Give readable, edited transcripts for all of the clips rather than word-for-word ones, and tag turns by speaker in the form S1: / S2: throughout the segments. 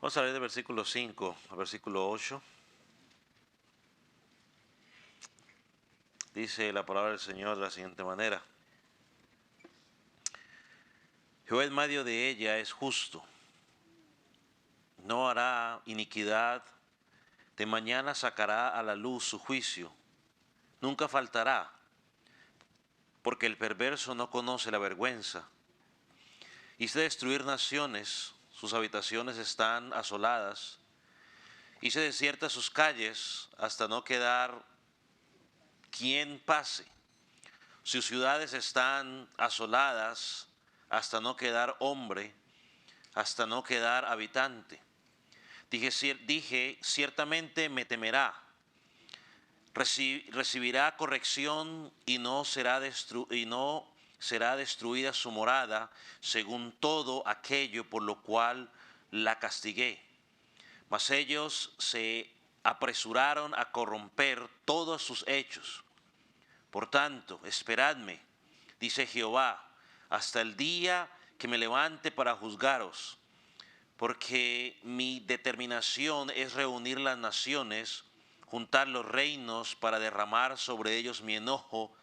S1: Vamos a leer del versículo 5 al versículo 8. Dice la palabra del Señor de la siguiente manera: Jehová en medio de ella es justo, no hará iniquidad, de mañana sacará a la luz su juicio, nunca faltará, porque el perverso no conoce la vergüenza. Hice destruir naciones, sus habitaciones están asoladas, hice desiertas sus calles hasta no quedar quien pase. Sus ciudades están asoladas hasta no quedar hombre, hasta no quedar habitante. Dije, ciertamente me temerá, recibirá corrección y no será destruida su morada, según todo aquello por lo cual la castigué. Mas ellos se apresuraron a corromper todos sus hechos. Por tanto, esperadme, dice Jehová, hasta el día que me levante para juzgaros, porque mi determinación es reunir las naciones, juntar los reinos para derramar sobre ellos mi enojo,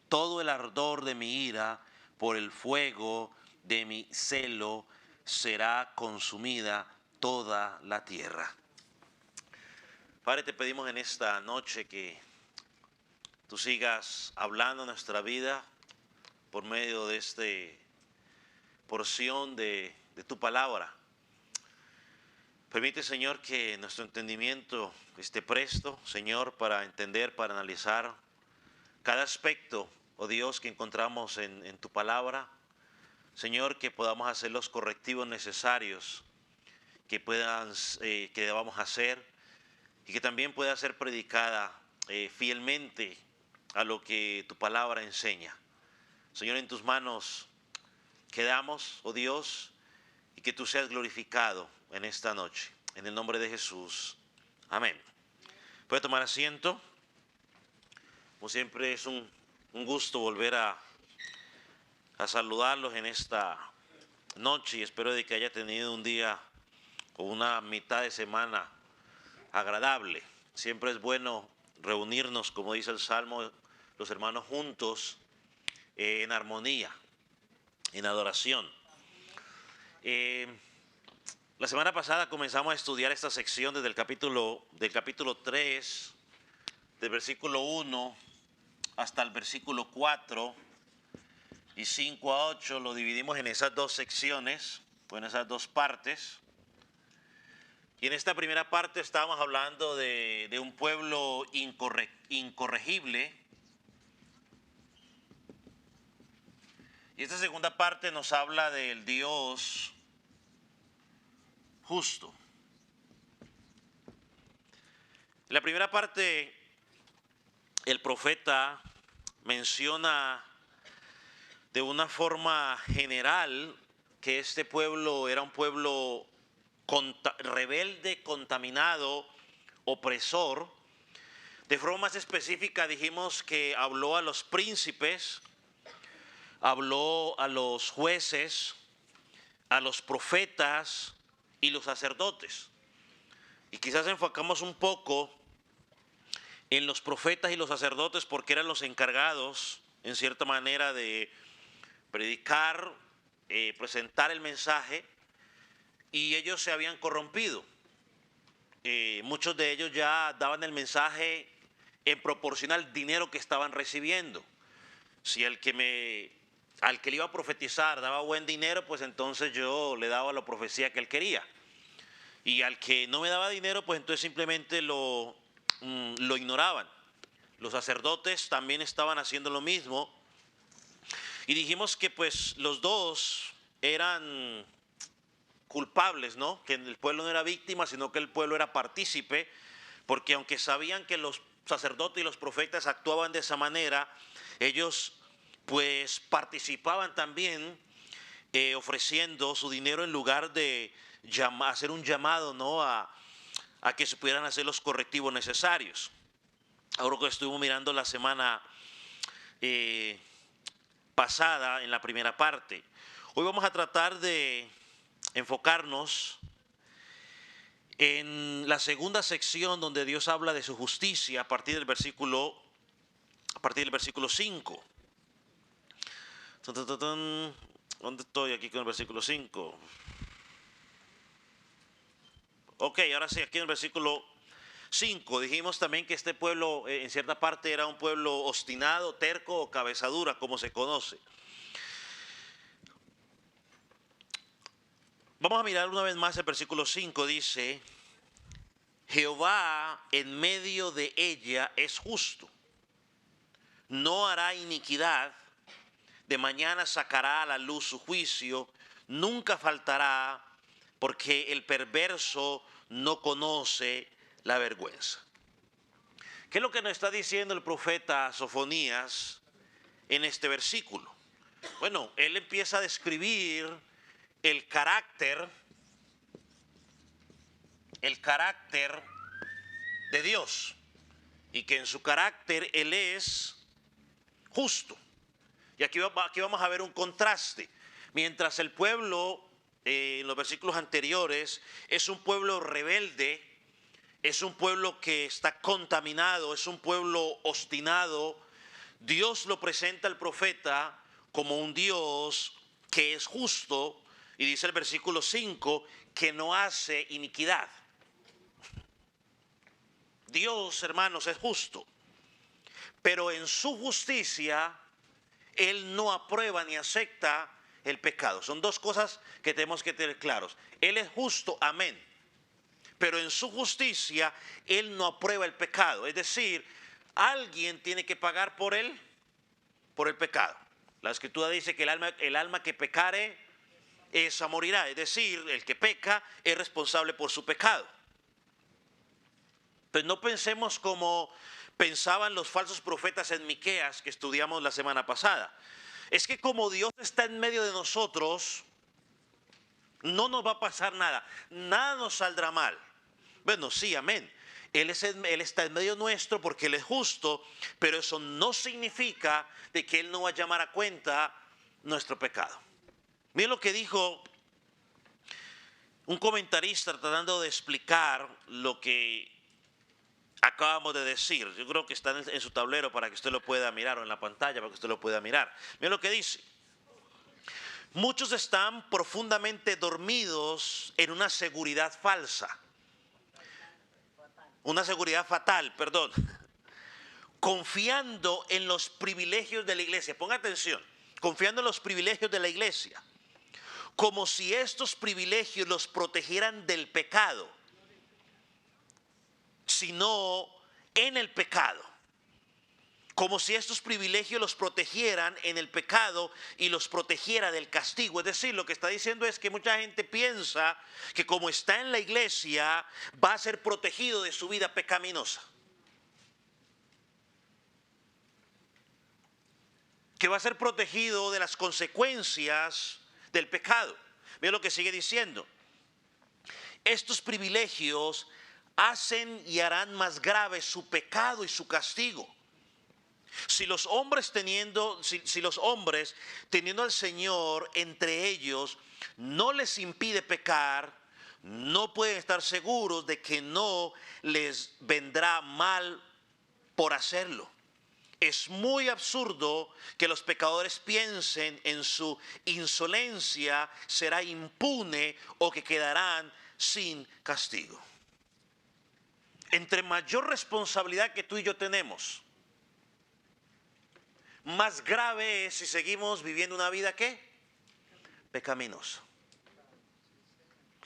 S1: todo el ardor de mi ira, por el fuego de mi celo será consumida toda la tierra. Padre, te pedimos en esta noche que tú sigas hablando nuestra vida por medio de esta porción de tu palabra. Permite, Señor, que nuestro entendimiento esté presto, Señor, para entender, para analizar cada aspecto, oh Dios, que encontramos en tu palabra. Señor, que podamos hacer los correctivos necesarios que debamos hacer, y que también pueda ser predicada fielmente a lo que tu palabra enseña. Señor, en tus manos quedamos, oh Dios, y que tú seas glorificado en esta noche. En el nombre de Jesús. Amén. Puede tomar asiento. Como siempre es un gusto volver a saludarlos en esta noche, y espero de que haya tenido un día o una mitad de semana agradable. Siempre es bueno reunirnos, como dice el Salmo, los hermanos juntos en armonía, en adoración. La semana pasada comenzamos a estudiar esta sección desde el capítulo 3, del versículo 1 hasta el versículo 4 y 5 a 8. Lo dividimos en esas dos secciones, o en esas dos partes. Y en esta primera parte estábamos hablando de un pueblo incorregible. Y esta segunda parte nos habla del Dios justo. En la primera parte, el profeta menciona de una forma general que este pueblo era un pueblo rebelde, contaminado, opresor. De forma más específica dijimos que habló a los príncipes, habló a los jueces, a los profetas y los sacerdotes. Y quizás enfocamos un poco en los profetas y los sacerdotes porque eran los encargados, en cierta manera, de predicar, presentar el mensaje, y ellos se habían corrompido. Muchos de ellos ya daban el mensaje en proporción al dinero que estaban recibiendo. Si al que le iba a profetizar daba buen dinero, pues entonces yo le daba la profecía que él quería. Y al que no me daba dinero, pues entonces simplemente lo ignoraban. Los sacerdotes también estaban haciendo lo mismo. Y dijimos que pues los dos eran culpables, ¿no? Que el pueblo no era víctima, sino que el pueblo era partícipe, porque aunque sabían que los sacerdotes y los profetas actuaban de esa manera, ellos pues participaban también, ofreciendo su dinero en lugar de hacer un llamado, ¿no? a que se pudieran hacer los correctivos necesarios. Ahora que estuvimos mirando la semana pasada en la primera parte, hoy vamos a tratar de enfocarnos En la segunda sección donde Dios habla de su justicia a partir del versículo 5. ¿Dónde estoy aquí con el versículo 5? Ok, ahora sí, aquí en el versículo 5 dijimos también que este pueblo en cierta parte era un pueblo obstinado, terco o cabezadura, como se conoce. Vamos a mirar una vez más el versículo 5, dice: Jehová en medio de ella es justo, no hará iniquidad, de mañana sacará a la luz su juicio, nunca faltará, porque el perverso no conoce la vergüenza. ¿Qué es lo que nos está diciendo el profeta Sofonías en este versículo? Bueno, él empieza a describir el carácter de Dios, y que en su carácter Él es justo. Y aquí vamos a ver un contraste. Mientras el pueblo, en los versículos anteriores, es un pueblo rebelde, es un pueblo que está contaminado, es un pueblo obstinado, Dios lo presenta al profeta como un Dios que es justo, y dice el versículo 5, que no hace iniquidad. Dios, hermanos, es justo, pero en su justicia Él no aprueba ni acepta el pecado. Son dos cosas que tenemos que tener claros. Él es justo, amén, pero en su justicia Él no aprueba el pecado. Es decir, alguien tiene que pagar por el pecado. La Escritura dice que el alma que pecare, esa morirá. Es decir, el que peca es responsable por su pecado. Pues no pensemos como pensaban los falsos profetas en Miqueas que estudiamos la semana pasada. Es que como Dios está en medio de nosotros, no nos va a pasar nada. Nada nos saldrá mal. Bueno, sí, amén. Él está en medio nuestro porque Él es justo, pero eso no significa de que Él no va a llamar a cuenta nuestro pecado. Miren lo que dijo un comentarista tratando de explicar lo que acabamos de decir. Yo creo que está en su tablero para que usted lo pueda mirar, o en la pantalla para que usted lo pueda mirar. Miren lo que dice: muchos están profundamente dormidos en una seguridad falsa, una seguridad fatal, perdón, confiando en los privilegios de la iglesia. Ponga atención, confiando en los privilegios de la iglesia, como si estos privilegios los protegieran del pecado, sino en el pecado. Como si estos privilegios los protegieran en el pecado y los protegiera del castigo. Es decir, lo que está diciendo es que mucha gente piensa que como está en la iglesia va a ser protegido de su vida pecaminosa, que va a ser protegido de las consecuencias del pecado. Mira lo que sigue diciendo: estos privilegios hacen y harán más grave su pecado y su castigo. Si los hombres teniendo al Señor entre ellos no les impide pecar, no pueden estar seguros de que no les vendrá mal por hacerlo. Es muy absurdo que los pecadores piensen en su insolencia será impune o que quedarán sin castigo. Entre mayor responsabilidad que tú y yo tenemos, más grave es si seguimos viviendo una vida ¿qué? Pecaminosa.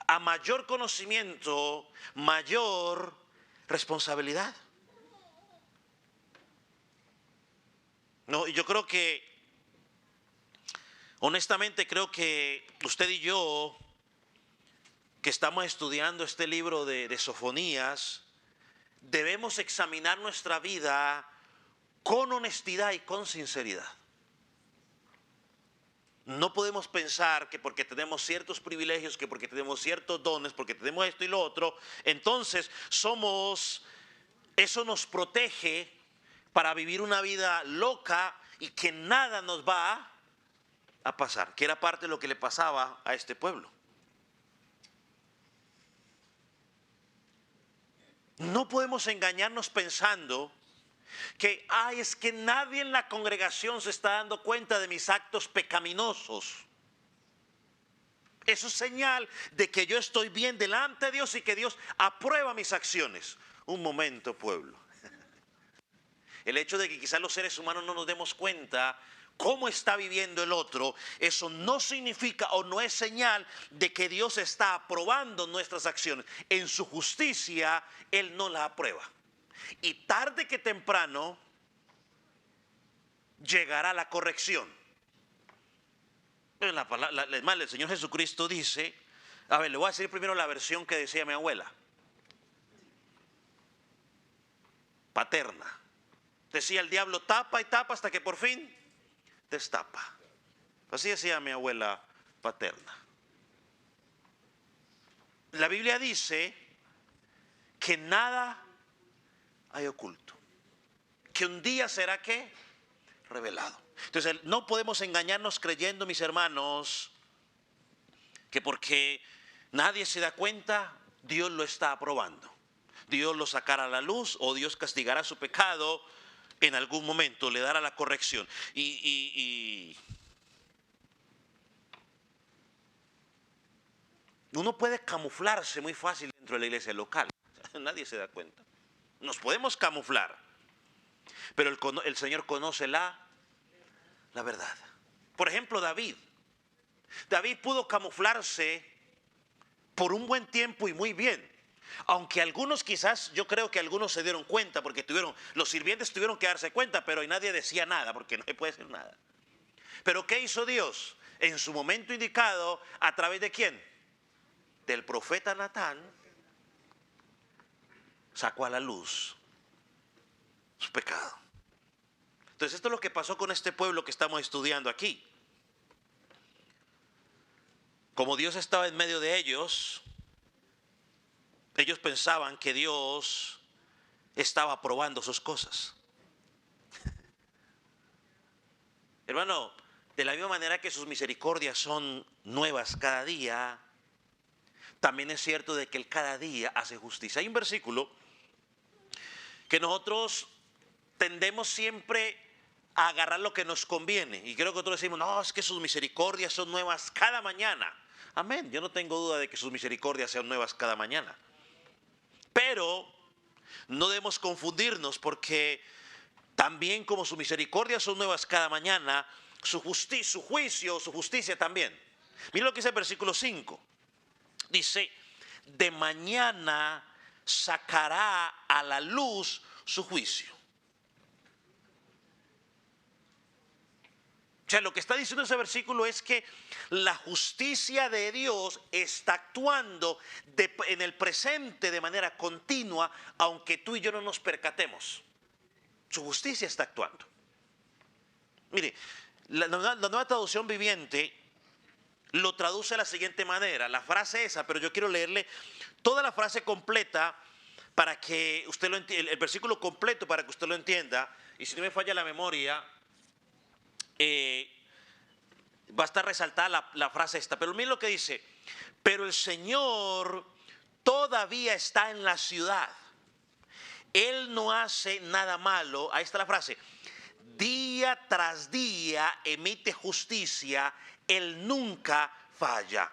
S1: A mayor conocimiento, mayor responsabilidad. No, yo creo que, honestamente creo que usted y yo, que estamos estudiando este libro de Sofonías, debemos examinar nuestra vida con honestidad y con sinceridad. No podemos pensar que porque tenemos ciertos privilegios, que porque tenemos ciertos dones, porque tenemos esto y lo otro, entonces eso nos protege para vivir una vida loca y que nada nos va a pasar, que era parte de lo que le pasaba a este pueblo. No podemos engañarnos pensando que, es que nadie en la congregación se está dando cuenta de mis actos pecaminosos. Eso es señal de que yo estoy bien delante de Dios y que Dios aprueba mis acciones. Un momento, pueblo. El hecho de que quizás los seres humanos no nos demos cuenta cómo está viviendo el otro, eso no significa o no es señal de que Dios está aprobando nuestras acciones. En su justicia, Él no las aprueba. Y tarde que temprano llegará la corrección. En la palabra, además, el Señor Jesucristo dice, le voy a decir primero la versión que decía mi abuela, paterna. Decía el diablo, tapa y tapa hasta que por fin destapa. Así decía mi abuela paterna. La Biblia dice que nada hay oculto, que un día será ¿qué? Revelado. Entonces no podemos engañarnos creyendo, mis hermanos, que porque nadie se da cuenta, Dios lo está aprobando. Dios lo sacará a la luz o Dios castigará su pecado en algún momento, le dará la corrección. Y uno puede camuflarse muy fácil dentro de la iglesia local. Nadie se da cuenta. Nos podemos camuflar, pero el Señor conoce la verdad. Por ejemplo, David pudo camuflarse por un buen tiempo y muy bien. Aunque algunos quizás, yo creo que algunos se dieron cuenta porque los sirvientes tuvieron que darse cuenta, pero nadie decía nada porque no se puede decir nada. Pero ¿qué hizo Dios? En su momento indicado, ¿a través de quién? Del profeta Natán, sacó a la luz su pecado. Entonces esto es lo que pasó con este pueblo que estamos estudiando aquí. Como Dios estaba en medio de ellos pensaban que Dios estaba aprobando sus cosas. Hermano, de la misma manera que sus misericordias son nuevas cada día, también es cierto de que Él cada día hace justicia. Hay un versículo que nosotros tendemos siempre a agarrar lo que nos conviene. Y creo que nosotros decimos, no, es que sus misericordias son nuevas cada mañana. Amén, yo no tengo duda de que sus misericordias sean nuevas cada mañana. Pero no debemos confundirnos porque también como sus misericordias son nuevas cada mañana, su juicio, su justicia también. Mira lo que dice el versículo 5. Dice, de mañana sacará a la luz su juicio. O sea, lo que está diciendo ese versículo es que la justicia de Dios está actuando en el presente de manera continua, aunque tú y yo no nos percatemos. Su justicia está actuando. Mire, la nueva traducción viviente lo traduce de la siguiente manera. La frase esa, pero yo quiero leerle toda la frase completa para que usted lo entienda, el versículo completo para que usted lo entienda. Y si no me falla la memoria, va a estar resaltada la frase esta, pero miren lo que dice: pero el Señor todavía está en la ciudad, Él no hace nada malo. Ahí está la frase: día tras día emite justicia, Él nunca falla,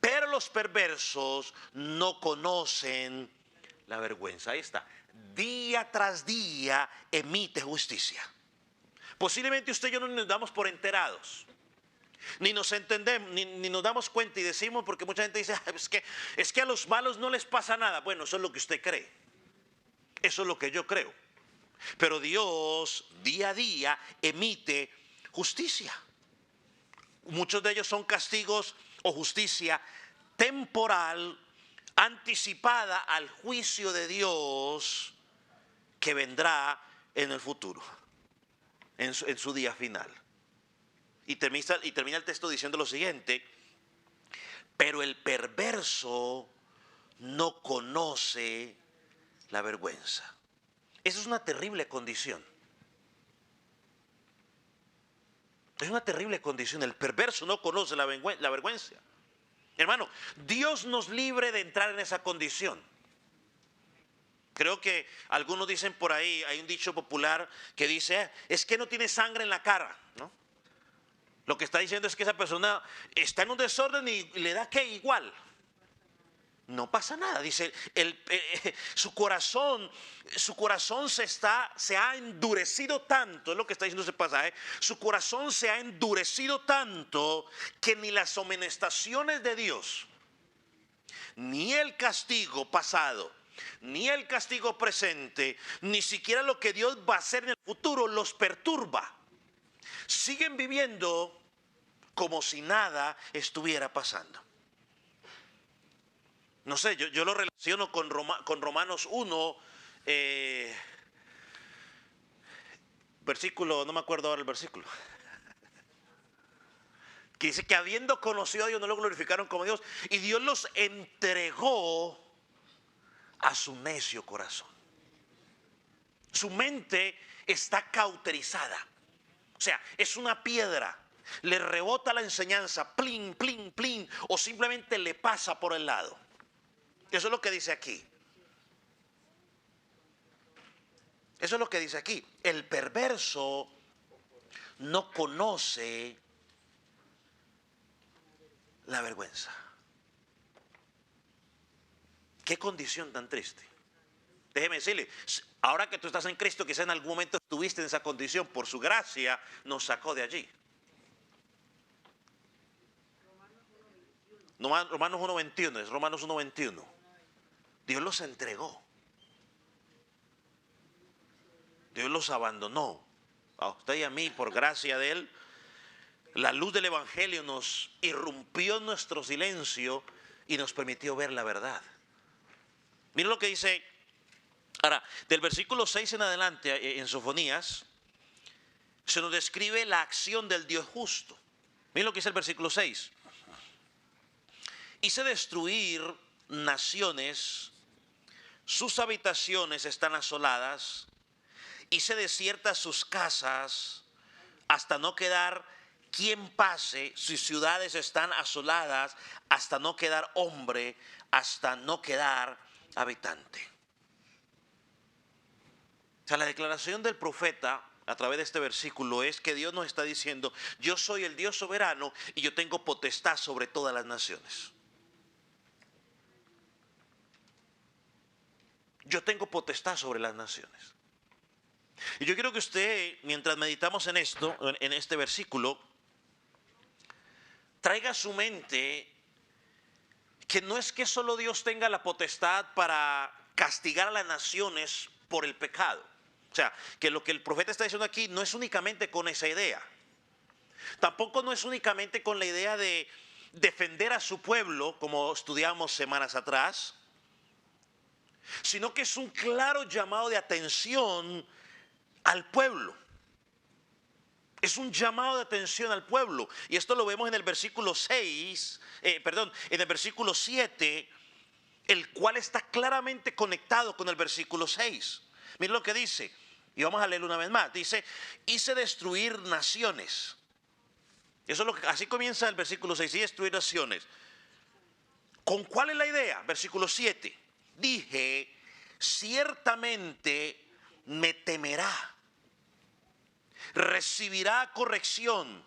S1: pero los perversos no conocen la vergüenza. Ahí está: día tras día emite justicia. Posiblemente usted y yo no nos damos por enterados, ni nos entendemos, ni nos damos cuenta y decimos, porque mucha gente dice, es que a los malos no les pasa nada. Bueno, eso es lo que usted cree, eso es lo que yo creo. Pero Dios día a día emite justicia. Muchos de ellos son castigos o justicia temporal, anticipada al juicio de Dios que vendrá en el futuro, en su día final. Y termina el texto diciendo lo siguiente: pero el perverso no conoce la vergüenza. Esa es una terrible condición. Es una terrible condición. El perverso no conoce la vergüenza. Hermano, Dios nos libre de entrar en esa condición. Creo que algunos dicen por ahí, hay un dicho popular que dice, es que no tiene sangre en la cara, ¿no? Lo que está diciendo es que esa persona está en un desorden y le da que igual. No pasa nada, dice, su corazón se ha endurecido tanto, es lo que está diciendo ese pasaje, su corazón se ha endurecido tanto que ni las amonestaciones de Dios, ni el castigo pasado, ni el castigo presente, ni siquiera lo que Dios va a hacer en el futuro los perturba. Siguen viviendo como si nada estuviera pasando. No sé, yo lo relaciono con Romanos 1, versículo, no me acuerdo ahora el versículo, que dice que habiendo conocido a Dios no lo glorificaron como Dios y Dios los entregó a su necio corazón. Su mente está cauterizada, o sea, es una piedra, le rebota la enseñanza, plin, plin, plin, o simplemente le pasa por el lado. Eso es lo que dice aquí. Eso es lo que dice aquí. El perverso no conoce la vergüenza. Qué condición tan triste. Déjeme decirle, ahora que tú estás en Cristo, quizás en algún momento estuviste en esa condición. Por su gracia nos sacó de allí. Romanos 1:21, es Romanos 1:21. Dios los entregó. Dios los abandonó. A usted y a mí, por gracia de Él, la luz del Evangelio nos irrumpió en nuestro silencio y nos permitió ver la verdad. Miren lo que dice, ahora, del versículo 6 en adelante, en Sofonías, se nos describe la acción del Dios justo. Miren lo que dice el versículo 6. Hice destruir naciones, sus habitaciones están asoladas, hice desiertas sus casas hasta no quedar quien pase, sus ciudades están asoladas hasta no quedar hombre, hasta no quedar habitante. O sea, la declaración del profeta a través de este versículo es que Dios nos está diciendo, yo soy el Dios soberano y yo tengo potestad sobre todas las naciones. Yo tengo potestad sobre las naciones. Y yo quiero que usted, mientras meditamos en esto, en este versículo, traiga a su mente que no es que solo Dios tenga la potestad para castigar a las naciones por el pecado. O sea, que lo que el profeta está diciendo aquí no es únicamente con esa idea. Tampoco no es únicamente con la idea de defender a su pueblo, como estudiamos semanas atrás, sino que es un claro llamado de atención al pueblo. Es un llamado de atención al pueblo. Y esto lo vemos en el versículo 6, en el versículo 7, el cual está claramente conectado con el versículo 6. Miren lo que dice, y vamos a leerlo una vez más. Dice, hice destruir naciones. Eso es lo que, así comienza el versículo 6, y destruir naciones. ¿Con cuál es la idea? Versículo 7. Dije, ciertamente me temerá, recibirá corrección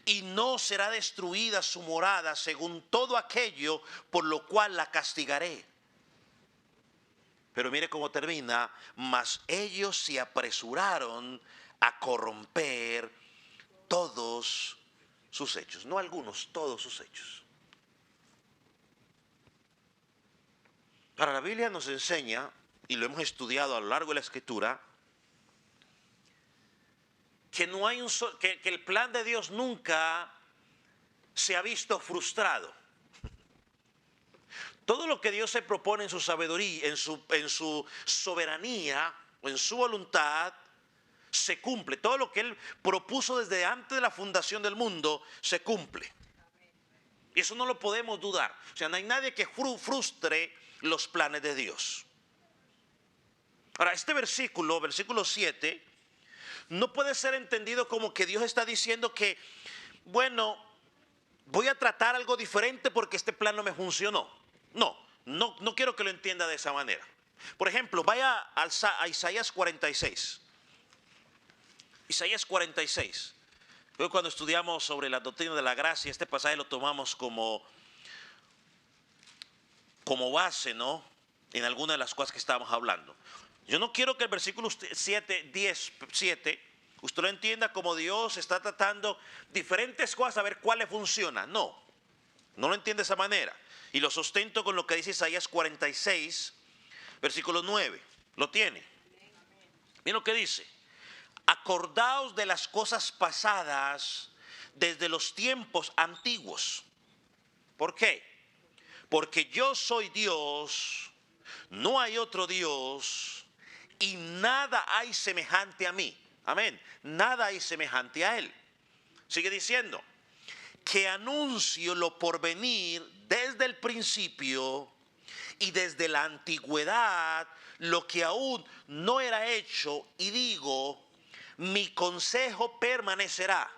S1: y no será destruida su morada según todo aquello por lo cual la castigaré. Pero mire cómo termina, mas ellos se apresuraron a corromper todos sus hechos, no algunos, todos sus hechos. Ahora, la Biblia nos enseña, y lo hemos estudiado a lo largo de la Escritura, que no hay que el plan de Dios nunca se ha visto frustrado. Todo lo que Dios se propone en su sabiduría, en su soberanía, o en su voluntad, se cumple. Todo lo que Él propuso desde antes de la fundación del mundo, se cumple. Y eso no lo podemos dudar. O sea, no hay nadie que frustre los planes de Dios. Ahora, este versículo 7, no puede ser entendido como que Dios está diciendo que, bueno, voy a tratar algo diferente porque este plan no me funcionó. No quiero que lo entienda de esa manera. Por ejemplo, vaya a Isaías 46. Isaías 46. Luego cuando estudiamos sobre la doctrina de la gracia, este pasaje lo tomamos como base, ¿no? En alguna de las cosas que estábamos hablando. Yo no quiero que el versículo 7, usted lo entienda como Dios está tratando diferentes cosas a ver cuál le funciona. No lo entiende de esa manera. Y lo sustento con lo que dice Isaías 46, versículo 9. ¿Lo tiene? Miren lo que dice. Acordaos de las cosas pasadas desde los tiempos antiguos. ¿Por qué? Porque yo soy Dios, no hay otro Dios, y nada hay semejante a mí. Amén. Nada hay semejante a Él. Sigue diciendo, que anuncio lo porvenir desde el principio y desde la antigüedad, lo que aún no era hecho, y digo, mi consejo permanecerá.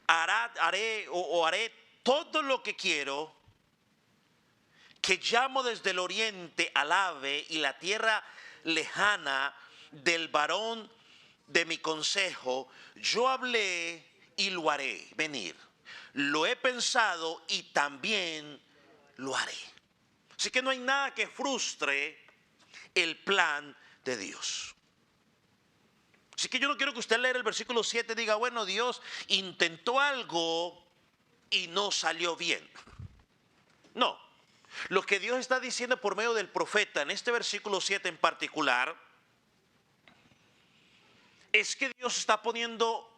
S1: Haré todo lo que quiero, que llamo desde el oriente al ave y la tierra lejana del varón de mi consejo. Yo hablé y lo haré venir. Lo he pensado y también lo haré. Así que no hay nada que frustre el plan de Dios. Así que yo no quiero que usted lea el versículo 7 y diga, bueno, Dios intentó algo y no salió bien. No. Lo que Dios está diciendo por medio del profeta en este versículo 7 en particular es que Dios está poniendo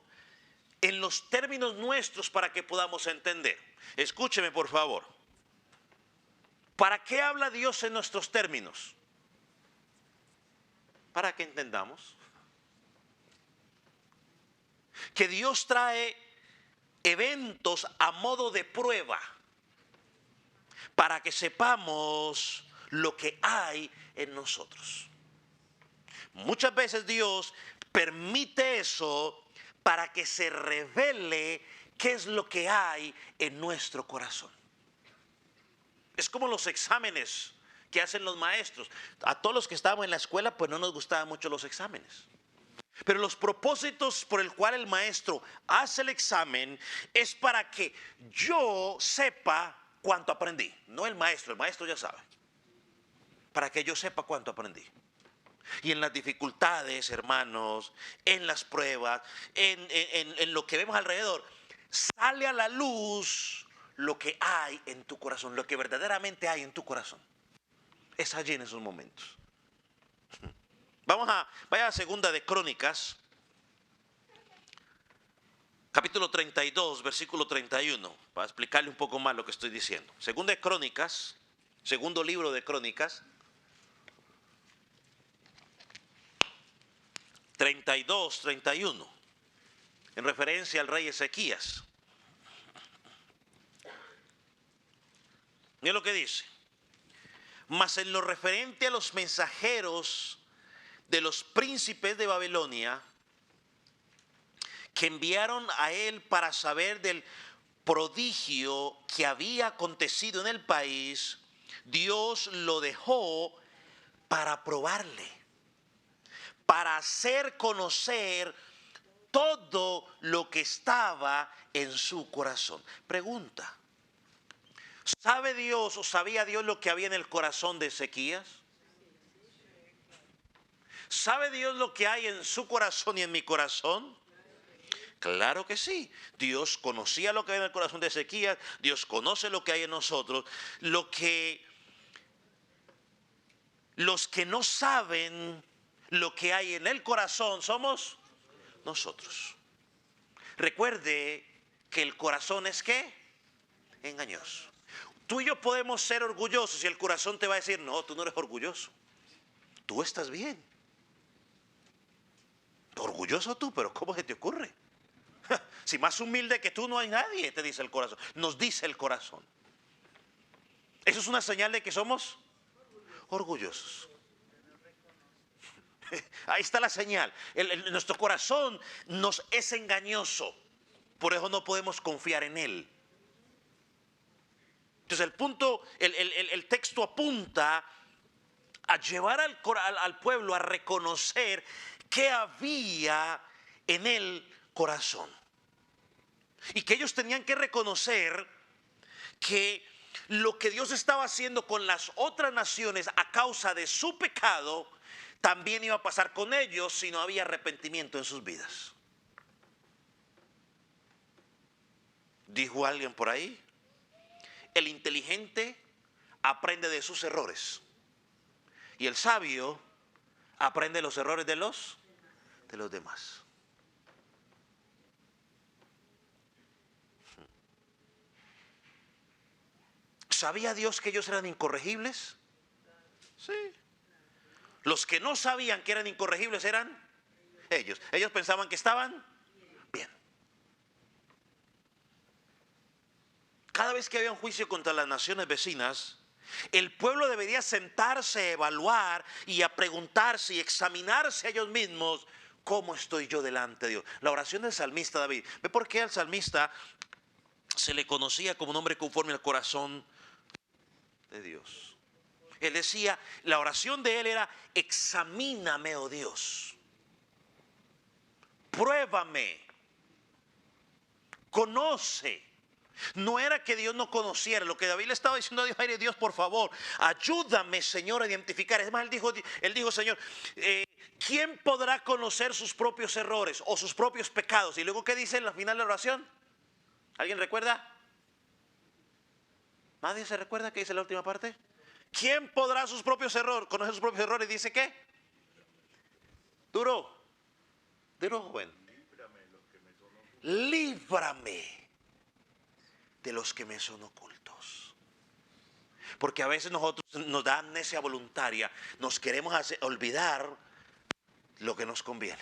S1: en los términos nuestros para que podamos entender. Escúcheme por favor. ¿Para qué habla Dios en nuestros términos? Para que entendamos que Dios trae eventos a modo de prueba para que sepamos lo que hay en nosotros. Muchas veces Dios permite eso para que se revele qué es lo que hay en nuestro corazón. Es como los exámenes que hacen los maestros. A todos los que estábamos en la escuela, pues no nos gustaban mucho los exámenes. Pero los propósitos por el cual el maestro hace el examen es para que yo sepa cuánto aprendí. No el maestro ya sabe. Para que yo sepa cuánto aprendí. Y en las dificultades, hermanos, en las pruebas, en lo que vemos alrededor, sale a la luz lo que hay en tu corazón, lo que verdaderamente hay en tu corazón. Es allí en esos momentos. Vaya a Segunda de Crónicas, capítulo 32, versículo 31, para explicarle un poco más lo que estoy diciendo. Segunda de Crónicas, segundo libro de Crónicas, 32, 31, en referencia al rey Ezequías. Mira lo que dice. Mas en lo referente a los mensajeros de los príncipes de Babilonia, que enviaron a él para saber del prodigio que había acontecido en el país, Dios lo dejó para probarle, para hacer conocer todo lo que estaba en su corazón. Pregunta, ¿sabe Dios o sabía Dios lo que había en el corazón de Ezequías? ¿Sabe Dios lo que hay en su corazón y en mi corazón? Claro que sí. Dios conocía lo que hay en el corazón de Ezequías. Dios conoce lo que hay en nosotros. Los que no saben lo que hay en el corazón somos nosotros. Recuerde que el corazón es ¿qué? Engañoso. Tú y yo podemos ser orgullosos y el corazón te va a decir, no, tú no eres orgulloso. Tú estás bien. Orgulloso tú, pero ¿cómo se te ocurre? Si más humilde que tú no hay nadie, te dice el corazón. Nos dice el corazón. Eso es una señal de que somos orgullosos. Ahí está la señal. Nuestro corazón nos es engañoso. Por eso no podemos confiar en él. Entonces el texto apunta a llevar al pueblo a reconocer qué había en el corazón. Y que ellos tenían que reconocer que lo que Dios estaba haciendo con las otras naciones a causa de su pecado, también iba a pasar con ellos si no había arrepentimiento en sus vidas. Dijo alguien por ahí, el inteligente aprende de sus errores y el sabio aprende los errores de los demás. ¿Sabía Dios que ellos eran incorregibles? Sí. Los que no sabían que eran incorregibles eran ellos. Ellos pensaban que estaban bien. Cada vez que había un juicio contra las naciones vecinas, el pueblo debería sentarse, evaluar y a preguntarse y examinarse a ellos mismos: ¿cómo estoy yo delante de Dios? La oración del salmista David. ¿Ve por qué al salmista se le conocía como un hombre conforme al corazón de Dios? Él decía, la oración de él era: examíname, oh Dios, pruébame, conoce. No era que Dios no conociera. Lo que David le estaba diciendo a Dios era: Dios, por favor, ayúdame, Señor, a identificar. Es más, él dijo, Señor, ¿quién podrá conocer sus propios errores o sus propios pecados? Y luego, ¿qué dice en la final de la oración? ¿Alguien recuerda? ¿Nadie se recuerda qué dice la última parte? ¿Quién podrá sus propios errores, conocer sus propios errores? Dice ¿qué? Duro, joven. Líbrame de los que me son ocultos. Porque a veces nosotros nos da amnesia voluntaria, nos queremos olvidar lo que nos conviene.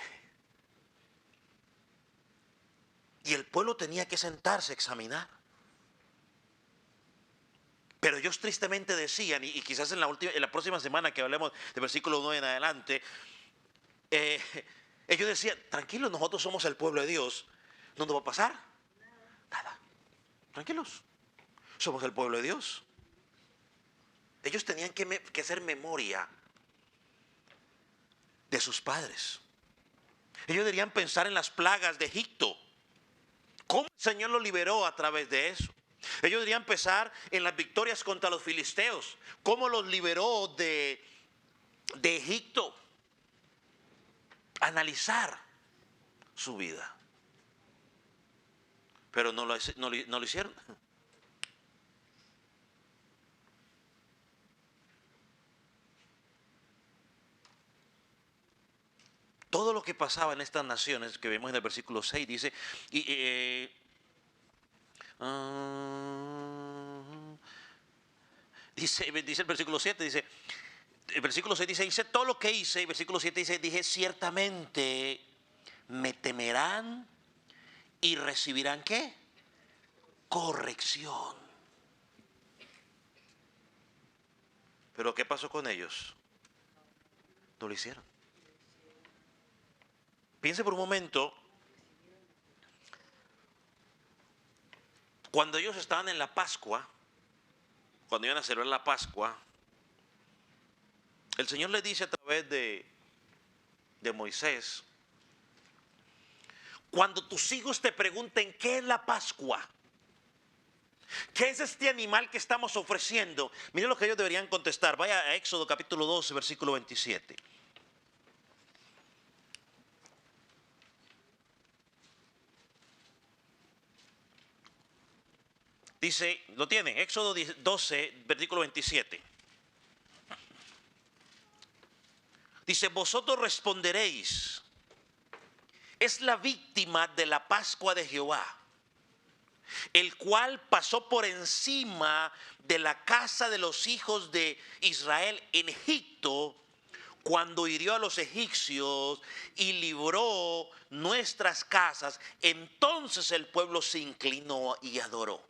S1: Y el pueblo tenía que sentarse a examinar. Pero ellos tristemente decían, y quizás en la próxima semana que hablemos del versículo 9 en adelante, ellos decían: tranquilos, nosotros somos el pueblo de Dios, no nos va a pasar nada. Tranquilos, somos el pueblo de Dios. Ellos tenían que hacer memoria de sus padres. Ellos deberían pensar en las plagas de Egipto, cómo el Señor los liberó a través de eso. Ellos deberían pensar en las victorias contra los filisteos, cómo los liberó de Egipto. Analizar su vida. Pero no lo hicieron. Todo lo que pasaba en estas naciones que vemos en el versículo 6 dice, dice el versículo 7, dice, el versículo 6 dice, hice todo lo que hice, y el versículo 7 dice, dije, ciertamente me temerán y recibirán ¿qué? Corrección. Pero ¿qué pasó con ellos? No lo hicieron. Piense por un momento, cuando ellos estaban en la Pascua, cuando iban a celebrar la Pascua, el Señor les dice a través de Moisés: cuando tus hijos te pregunten ¿qué es la Pascua? ¿Qué es este animal que estamos ofreciendo? Miren lo que ellos deberían contestar. Vaya a Éxodo capítulo 12, versículo 27. Dice, lo tiene, Éxodo 12, versículo 27. Dice, vosotros responderéis: es la víctima de la Pascua de Jehová, el cual pasó por encima de la casa de los hijos de Israel en Egipto, cuando hirió a los egipcios y libró nuestras casas. Entonces el pueblo se inclinó y adoró.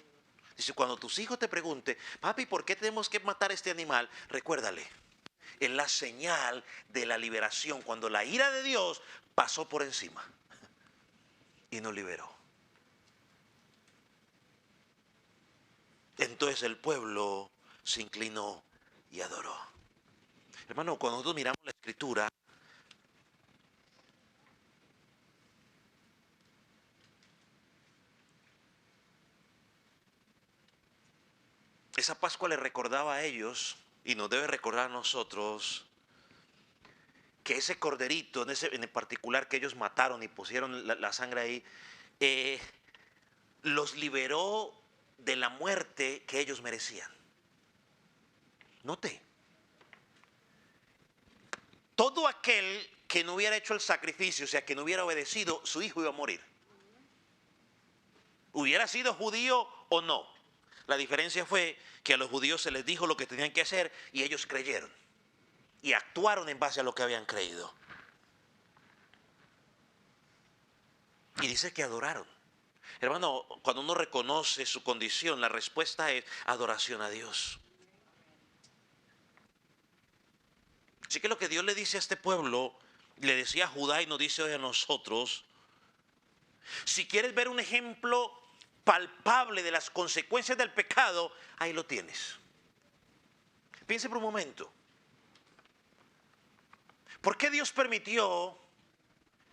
S1: Dice, cuando tus hijos te pregunten: papi, ¿por qué tenemos que matar este animal? Recuérdale, es la señal de la liberación, cuando la ira de Dios pasó por encima y nos liberó. Entonces el pueblo se inclinó y adoró. Hermano, cuando nosotros miramos la Escritura, esa Pascua les recordaba a ellos y nos debe recordar a nosotros que ese corderito, en el particular que ellos mataron y pusieron la sangre ahí, los liberó de la muerte que ellos merecían. Note, todo aquel que no hubiera hecho el sacrificio, o sea, que no hubiera obedecido, su hijo iba a morir. Hubiera sido judío o no. La diferencia fue que a los judíos se les dijo lo que tenían que hacer y ellos creyeron. Y actuaron en base a lo que habían creído. Y dice que adoraron. Hermano, cuando uno reconoce su condición, la respuesta es adoración a Dios. Así que lo que Dios le dice a este pueblo, le decía a Judá y nos dice hoy a nosotros, si quieres ver un ejemplo palpable de las consecuencias del pecado, ahí lo tienes. Piense por un momento. ¿Por qué Dios permitió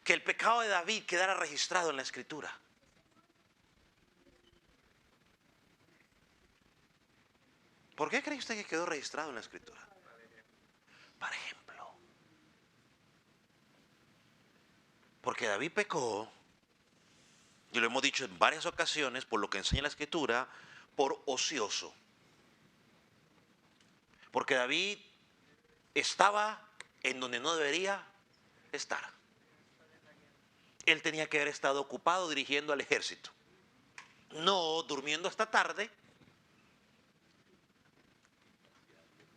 S1: que el pecado de David quedara registrado en la Escritura? ¿Por qué cree usted que quedó registrado en la Escritura? Por ejemplo, porque David pecó, y lo hemos dicho en varias ocasiones, por lo que enseña la Escritura, por ocioso. Porque David estaba en donde no debería estar. Él tenía que haber estado ocupado dirigiendo al ejército, no durmiendo hasta tarde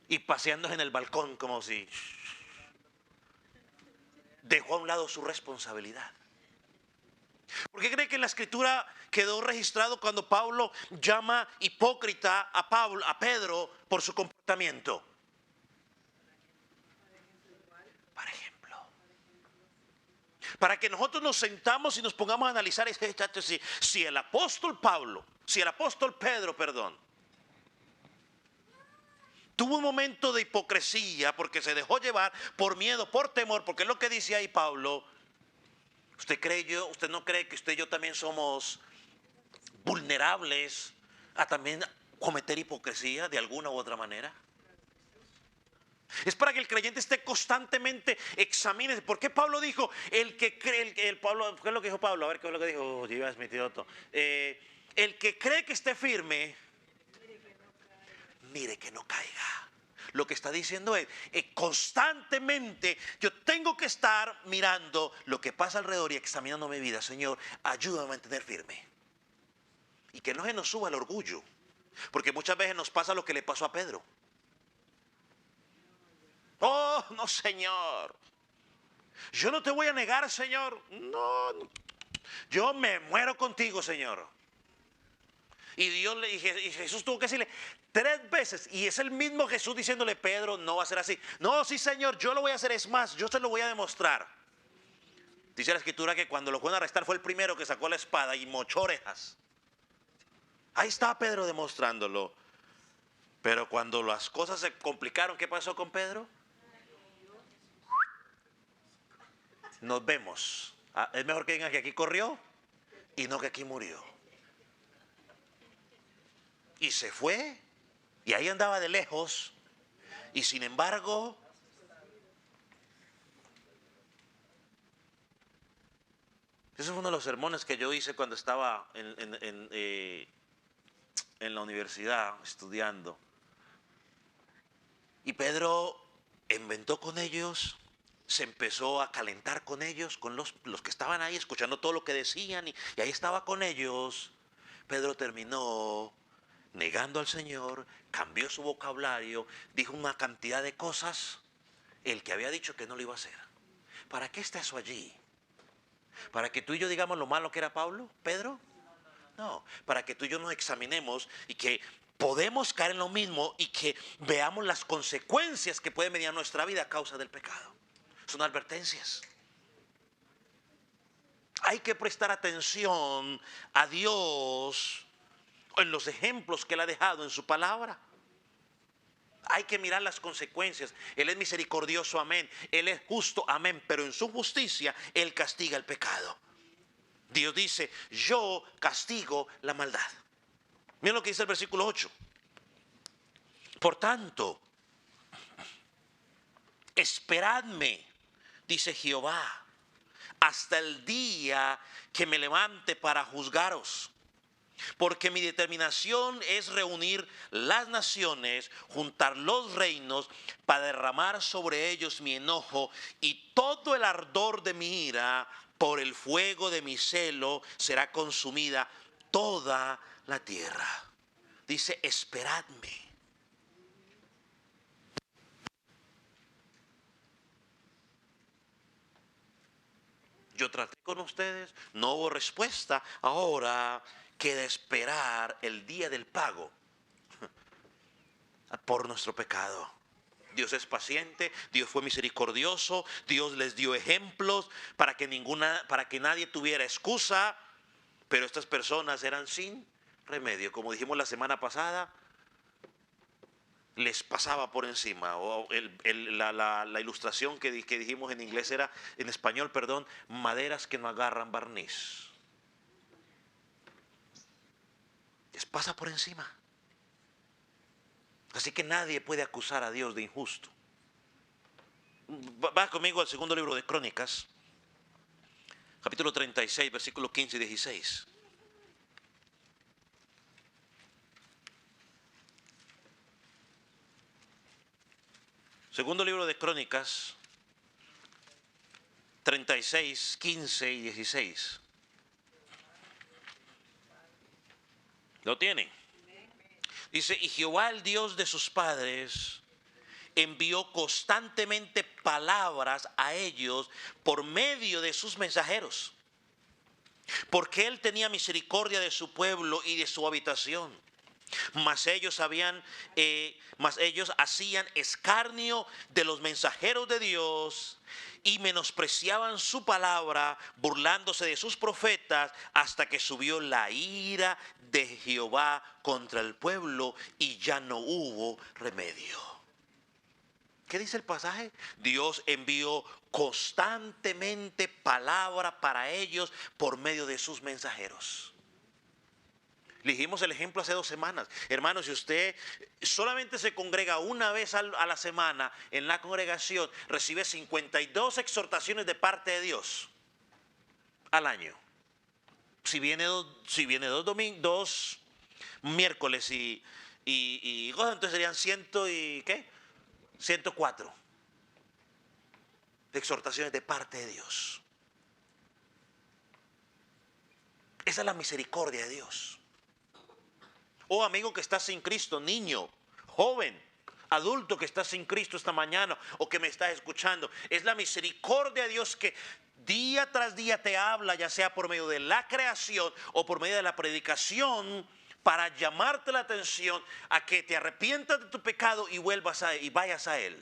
S1: y paseándose en el balcón como si dejó a un lado su responsabilidad. ¿Por qué cree que en la Escritura quedó registrado cuando Pablo llama hipócrita a Pedro por su comportamiento? Por ejemplo, para que nosotros nos sentamos y nos pongamos a analizar si el apóstol Pedro, tuvo un momento de hipocresía porque se dejó llevar por miedo, por temor, porque es lo que dice ahí Pablo. ¿Usted no cree que usted y yo también somos vulnerables a también cometer hipocresía de alguna u otra manera? Es para que el creyente esté constantemente examine. ¿Por qué Pablo dijo el que cree, ¿qué es lo que dijo Pablo? A ver qué es lo que dijo. El que cree que esté firme, mire que no caiga. Lo que está diciendo es, constantemente yo tengo que estar mirando lo que pasa alrededor y examinando mi vida. Señor, ayúdame a mantener firme. Y que no se nos suba el orgullo. Porque muchas veces nos pasa lo que le pasó a Pedro. Oh, no, Señor. Yo no te voy a negar, Señor. No, yo me muero contigo, Señor. Y Jesús tuvo que decirle 3 veces, y es el mismo Jesús diciéndole, Pedro, no va a ser así. No, sí, Señor, yo lo voy a hacer, es más, yo se lo voy a demostrar. Dice la Escritura que cuando lo fueron a arrestar fue el primero que sacó la espada y mochó orejas. Ahí está Pedro demostrándolo. Pero cuando las cosas se complicaron, ¿qué pasó con Pedro? Nos vemos. Es mejor que digan que aquí corrió y no que aquí murió. Y se fue, y ahí andaba de lejos, y sin embargo, ese fue uno de los sermones que yo hice cuando estaba en la universidad estudiando. Y Pedro inventó con ellos, se empezó a calentar con ellos, con los que estaban ahí escuchando todo lo que decían, y ahí estaba con ellos. Pedro terminó negando al Señor, cambió su vocabulario, dijo una cantidad de cosas, el que había dicho que no lo iba a hacer. ¿Para qué está eso allí? ¿Para que tú y yo digamos lo malo que era Pedro? No, para que tú y yo nos examinemos y que podemos caer en lo mismo y que veamos las consecuencias que pueden venir a nuestra vida a causa del pecado. Son advertencias. Hay que prestar atención a Dios en los ejemplos que Él ha dejado en su palabra. hay que mirar las consecuencias. Él es misericordioso, amén. Él es justo, amén. Pero en su justicia, Él castiga el pecado. Dios dice, yo castigo la maldad. Miren lo que dice el versículo 8. Por tanto, esperadme, dice Jehová, hasta el día que me levante para juzgaros. Porque mi determinación es reunir las naciones, juntar los reinos, para derramar sobre ellos mi enojo, y todo el ardor de mi ira, por el fuego de mi celo, será consumida toda la tierra. Dice, esperadme. Yo traté con ustedes, no hubo respuesta. Ahora queda esperar el día del pago por nuestro pecado. Dios es paciente, Dios fue misericordioso, Dios les dio ejemplos para que nadie tuviera excusa, pero estas personas eran sin remedio. Como dijimos la semana pasada, les pasaba por encima. O la ilustración que dijimos en inglés era, en español, perdón, maderas que no agarran barniz. Les pasa por encima. Así que nadie puede acusar a Dios de injusto. Va conmigo al segundo libro de Crónicas, capítulo 36, versículos 15 y 16. Segundo libro de Crónicas, 36, 15 y 16. ¿Lo tienen? Dice, y Jehová, el Dios de sus padres, envió constantemente palabras a ellos por medio de sus mensajeros, porque él tenía misericordia de su pueblo y de su habitación. Mas ellos hacían escarnio de los mensajeros de Dios y menospreciaban su palabra, burlándose de sus profetas, hasta que subió la ira de Jehová contra el pueblo y ya no hubo remedio. ¿Qué dice el pasaje? Dios envió constantemente palabra para ellos por medio de sus mensajeros. Le dijimos el ejemplo hace 2 semanas. Hermanos, si usted solamente se congrega una vez a la semana en la congregación, recibe 52 exhortaciones de parte de Dios al año. Si viene dos miércoles y entonces serían 104 exhortaciones de parte de Dios. Esa es la misericordia de Dios. Oh amigo que está sin Cristo, niño, joven, adulto que está sin Cristo esta mañana o que me está escuchando, es la misericordia de Dios que día tras día te habla, ya sea por medio de la creación o por medio de la predicación, para llamarte la atención a que te arrepientas de tu pecado y vayas a Él.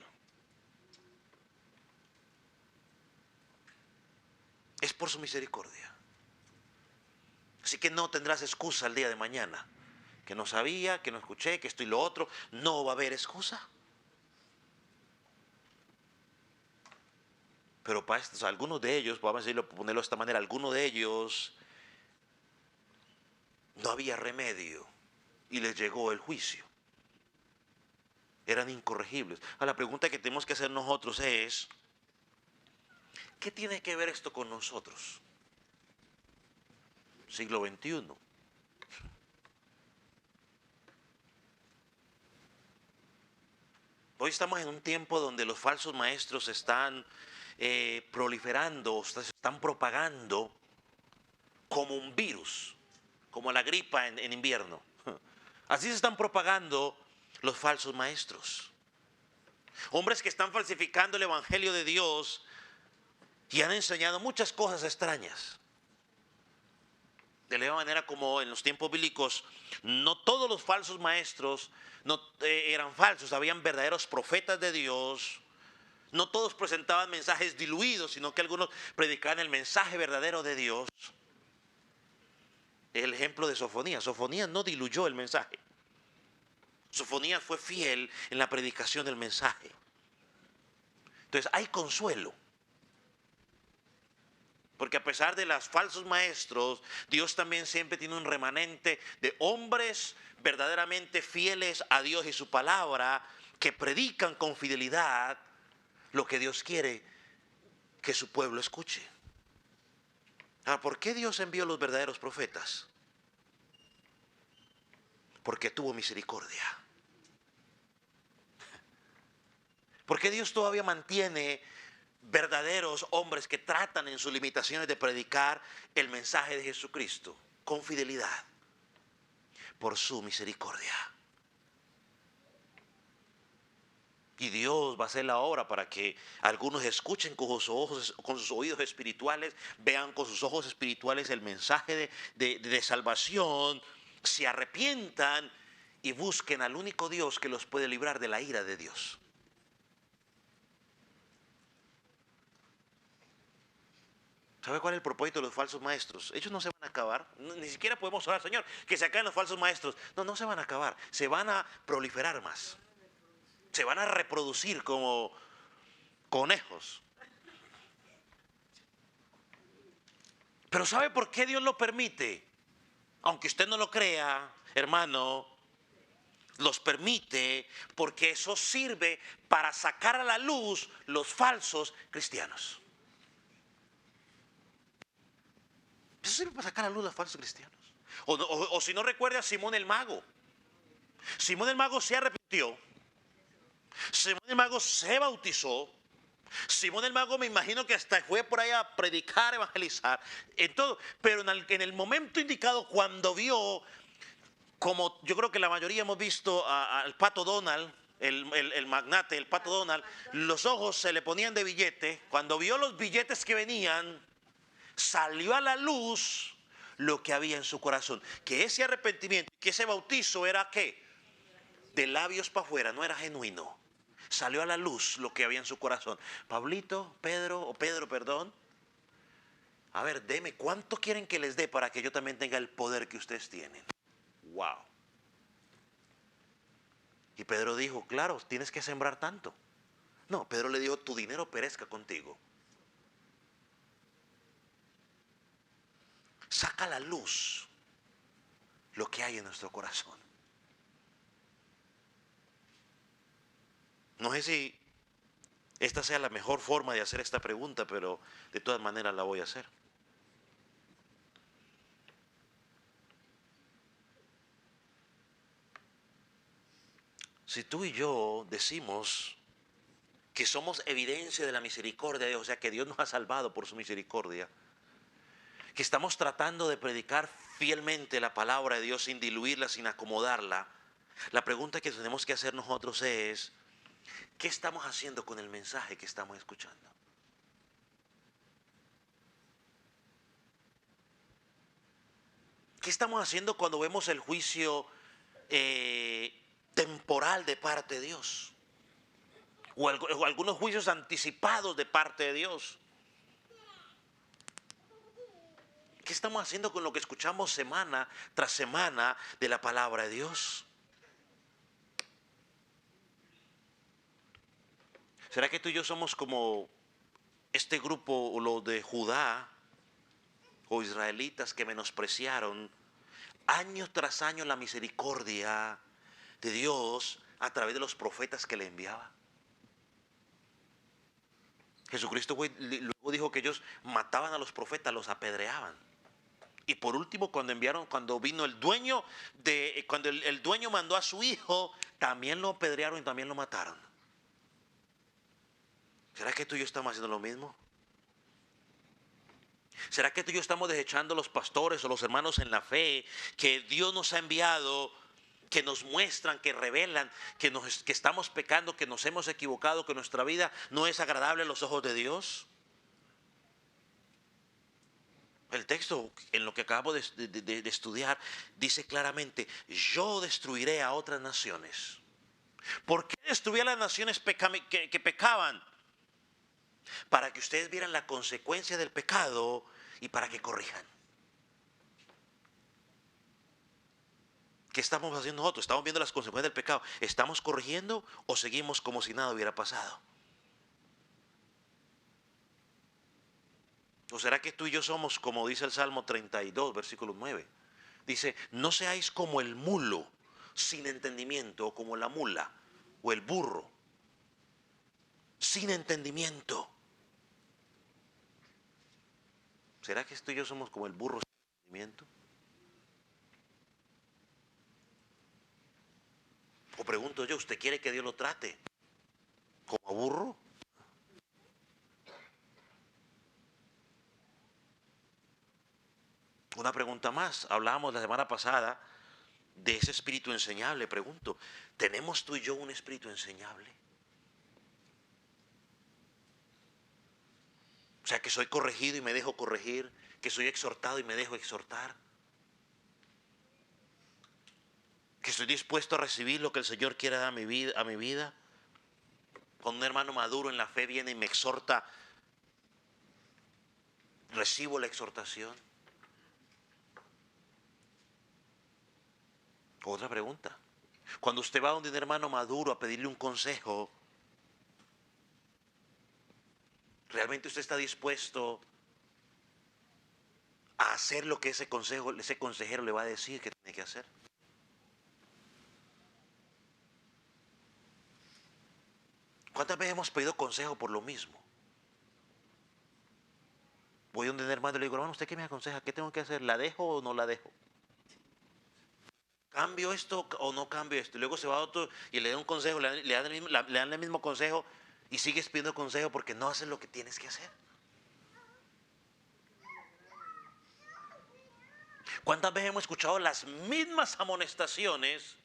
S1: Es por su misericordia. Así que no tendrás excusa el día de mañana. Que no sabía, que no escuché, que esto y lo otro. No va a haber excusa. Pero para estos, algunos de ellos, vamos a decirlo, ponerlo de esta manera, algunos de ellos no había remedio y les llegó el juicio. Eran incorregibles. Ahora, la pregunta que tenemos que hacer nosotros es, ¿qué tiene que ver esto con nosotros? Siglo XXI. Hoy estamos en un tiempo donde los falsos maestros están proliferando, se están propagando como un virus, como la gripa en invierno. Así se están propagando los falsos maestros. Hombres que están falsificando el evangelio de Dios y han enseñado muchas cosas extrañas. De la misma manera como en los tiempos bíblicos, no todos los falsos maestros eran falsos, habían verdaderos profetas de Dios. No todos presentaban mensajes diluidos, sino que algunos predicaban el mensaje verdadero de Dios. El ejemplo de Sofonías. Sofonías no diluyó el mensaje. Sofonías fue fiel en la predicación del mensaje. Entonces hay consuelo. Porque a pesar de los falsos maestros, Dios también siempre tiene un remanente de hombres verdaderamente fieles a Dios y su palabra, que predican con fidelidad lo que Dios quiere que su pueblo escuche. Ahora, ¿por qué Dios envió los verdaderos profetas? Porque tuvo misericordia. Porque Dios todavía mantiene verdaderos hombres que tratan en sus limitaciones de predicar el mensaje de Jesucristo con fidelidad, por su misericordia. Y Dios va a hacer la obra para que algunos escuchen con sus ojos, con sus oídos espirituales, vean con sus ojos espirituales el mensaje de salvación, se arrepientan y busquen al único Dios que los puede librar de la ira de Dios. ¿Sabe cuál es el propósito de los falsos maestros? Ellos no se van a acabar. Ni siquiera podemos orar, Señor, que se acaben los falsos maestros. No, no se van a acabar. Se van a proliferar más. Se van a reproducir como conejos. Pero ¿sabe por qué Dios lo permite? Aunque usted no lo crea, hermano, los permite porque eso sirve para sacar a la luz los falsos cristianos. Eso sirve para sacar a la luz los falsos cristianos. O si no recuerda a Simón el Mago. Simón el Mago se arrepintió. Simón el Mago se bautizó. Simón el Mago me imagino que hasta fue por ahí a predicar, evangelizar, en todo. Pero en el momento indicado, cuando vio, como yo creo que la mayoría hemos visto al Pato Donald, el magnate, el Pato Donald, los ojos se le ponían de billete. Cuando vio los billetes que venían, salió a la luz lo que había en su corazón. Que ese arrepentimiento, que ese bautizo era ¿qué? De labios para afuera, no era genuino. Salió a la luz lo que había en su corazón. Pablito, Pedro, perdón. A ver, deme, ¿cuánto quieren que les dé para que yo también tenga el poder que ustedes tienen? Wow. Y Pedro dijo, claro, tienes que sembrar tanto. No, Pedro le dijo, tu dinero perezca contigo. Saca a la luz lo que hay en nuestro corazón. No sé si esta sea la mejor forma de hacer esta pregunta, pero de todas maneras la voy a hacer. Si tú y yo decimos que somos evidencia de la misericordia de Dios, o sea que Dios nos ha salvado por su misericordia, que estamos tratando de predicar fielmente la palabra de Dios sin diluirla, sin acomodarla, la pregunta que tenemos que hacer nosotros es, ¿qué estamos haciendo con el mensaje que estamos escuchando? ¿Qué estamos haciendo cuando vemos el juicio temporal de parte de Dios? O algunos juicios anticipados de parte de Dios. ¿Qué estamos haciendo con lo que escuchamos semana tras semana de la palabra de Dios? ¿Será que tú y yo somos como este grupo, o los de Judá o israelitas, que menospreciaron año tras año la misericordia de Dios a través de los profetas que le enviaba? Jesucristo luego dijo que ellos mataban a los profetas, los apedreaban. Y por último, cuando vino el dueño, cuando el dueño mandó a su hijo, también lo apedrearon y también lo mataron. ¿Será que tú y yo estamos haciendo lo mismo? ¿Será que tú y yo estamos desechando a los pastores o los hermanos en la fe que Dios nos ha enviado, que nos muestran, que revelan que estamos pecando, que nos hemos equivocado, que nuestra vida no es agradable a los ojos de Dios? El texto, en lo que acabo de estudiar, dice claramente, yo destruiré a otras naciones. ¿Por qué destruir a las naciones que pecaban? Para que ustedes vieran la consecuencia del pecado y para que corrijan. ¿Qué estamos haciendo nosotros? ¿Estamos viendo las consecuencias del pecado? ¿Estamos corrigiendo o seguimos como si nada hubiera pasado? ¿O será que tú y yo somos como dice el Salmo 32, versículo 9? Dice, no seáis como el mulo sin entendimiento, o como la mula o el burro sin entendimiento. ¿Será que tú y yo somos como el burro sin entendimiento? O pregunto yo, ¿usted quiere que Dios lo trate como a burro? Una pregunta más. Hablábamos la semana pasada de ese espíritu enseñable. Pregunto, ¿tenemos tú y yo un espíritu enseñable? O sea, que soy corregido y me dejo corregir, que soy exhortado y me dejo exhortar, que estoy dispuesto a recibir lo que el Señor quiera dar a mi vida. Cuando un hermano maduro en la fe viene y me exhorta, recibo la exhortación. Otra pregunta. Cuando usted va a un hermano maduro a pedirle un consejo, ¿realmente usted está dispuesto a hacer lo que ese consejero le va a decir que tiene que hacer? ¿Cuántas veces hemos pedido consejo por lo mismo? Voy a un hermano y le digo, hermano, ¿usted qué me aconseja? ¿Qué tengo que hacer? ¿La dejo o no la dejo? ¿Cambio esto o no cambio esto? Y luego se va a otro y le da un consejo, le dan el mismo consejo y sigues pidiendo consejo porque no haces lo que tienes que hacer. ¿Cuántas veces hemos escuchado las mismas amonestaciones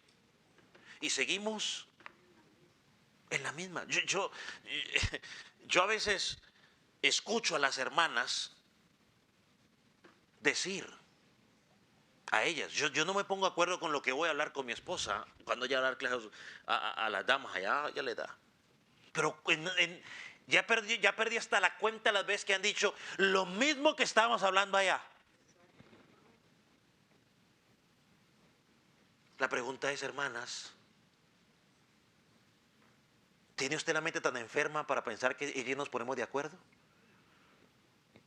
S1: y seguimos en la misma? Yo a veces escucho a las hermanas decir a ellas, yo no me pongo de acuerdo con lo que voy a hablar con mi esposa cuando ella va a dar clases a las damas, allá ya le da. Pero ya perdí hasta la cuenta las veces que han dicho lo mismo que estábamos hablando allá. La pregunta es, hermanas, ¿tiene usted la mente tan enferma para pensar que ella y nos ponemos de acuerdo?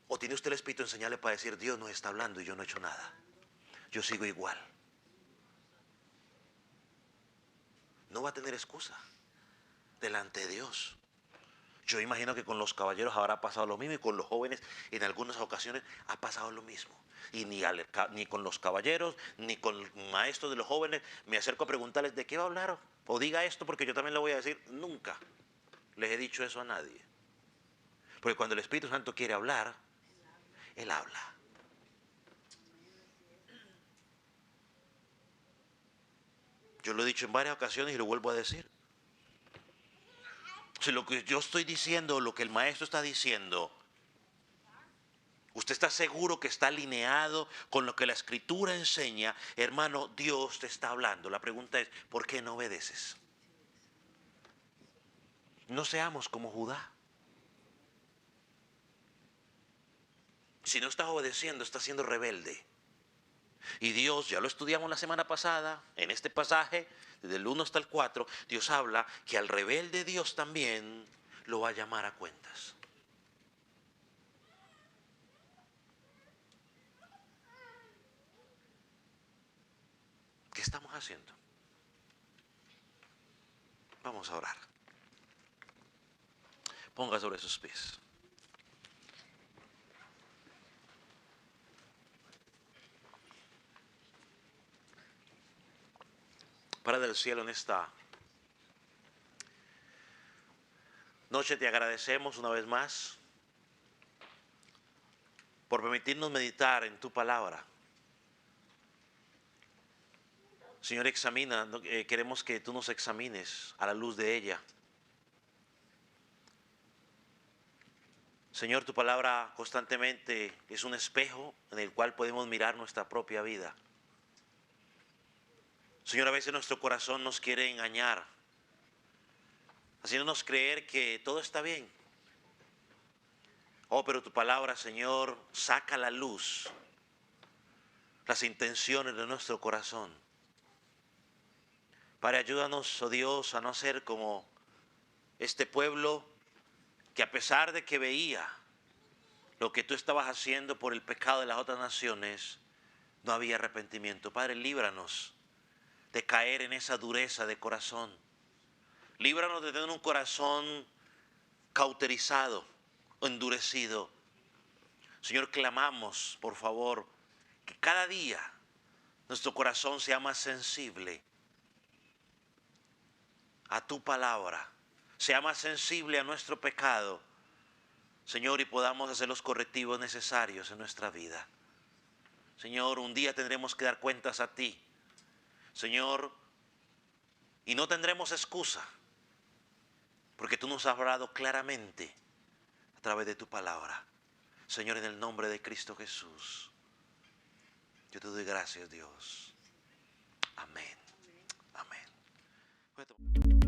S1: ¿O tiene usted el espíritu enseñable para decir, Dios no está hablando y yo no he hecho nada? Yo sigo igual. No va a tener excusa delante de Dios. Yo imagino que con los caballeros habrá pasado lo mismo y con los jóvenes en algunas ocasiones ha pasado lo mismo. Y ni con los caballeros, ni con maestros de los jóvenes me acerco a preguntarles de qué va a hablar. O diga esto porque yo también le voy a decir, nunca les he dicho eso a nadie. Porque cuando el Espíritu Santo quiere hablar, Él habla. Yo lo he dicho en varias ocasiones y lo vuelvo a decir. Si lo que yo estoy diciendo, lo que el maestro está diciendo, ¿usted está seguro que está alineado con lo que la Escritura enseña? Hermano, Dios te está hablando. La pregunta es, ¿por qué no obedeces? No seamos como Judá. Si no estás obedeciendo, estás siendo rebelde. Y Dios, ya lo estudiamos la semana pasada, en este pasaje, desde el 1 hasta el 4, Dios habla que al rebelde Dios también lo va a llamar a cuentas. ¿Qué estamos haciendo? Vamos a orar. Ponga sobre sus pies. Padre del cielo, en esta noche te agradecemos una vez más por permitirnos meditar en tu palabra. Señor, queremos que tú nos examines a la luz de ella. Señor, tu palabra constantemente es un espejo en el cual podemos mirar nuestra propia vida. Señor, a veces nuestro corazón nos quiere engañar, haciéndonos creer que todo está bien. Oh, pero tu palabra, Señor, saca a la luz las intenciones de nuestro corazón. Padre, ayúdanos, oh Dios, a no ser como este pueblo que a pesar de que veía lo que tú estabas haciendo por el pecado de las otras naciones, no había arrepentimiento. Padre, líbranos de caer en esa dureza de corazón. Líbranos de tener un corazón cauterizado, endurecido. Señor, clamamos, por favor, que cada día nuestro corazón sea más sensible a tu palabra, sea más sensible a nuestro pecado, Señor, y podamos hacer los correctivos necesarios en nuestra vida. Señor, un día tendremos que dar cuentas a ti, Señor, y no tendremos excusa, porque tú nos has hablado claramente a través de tu palabra. Señor, en el nombre de Cristo Jesús, yo te doy gracias, Dios. Amén. Amén.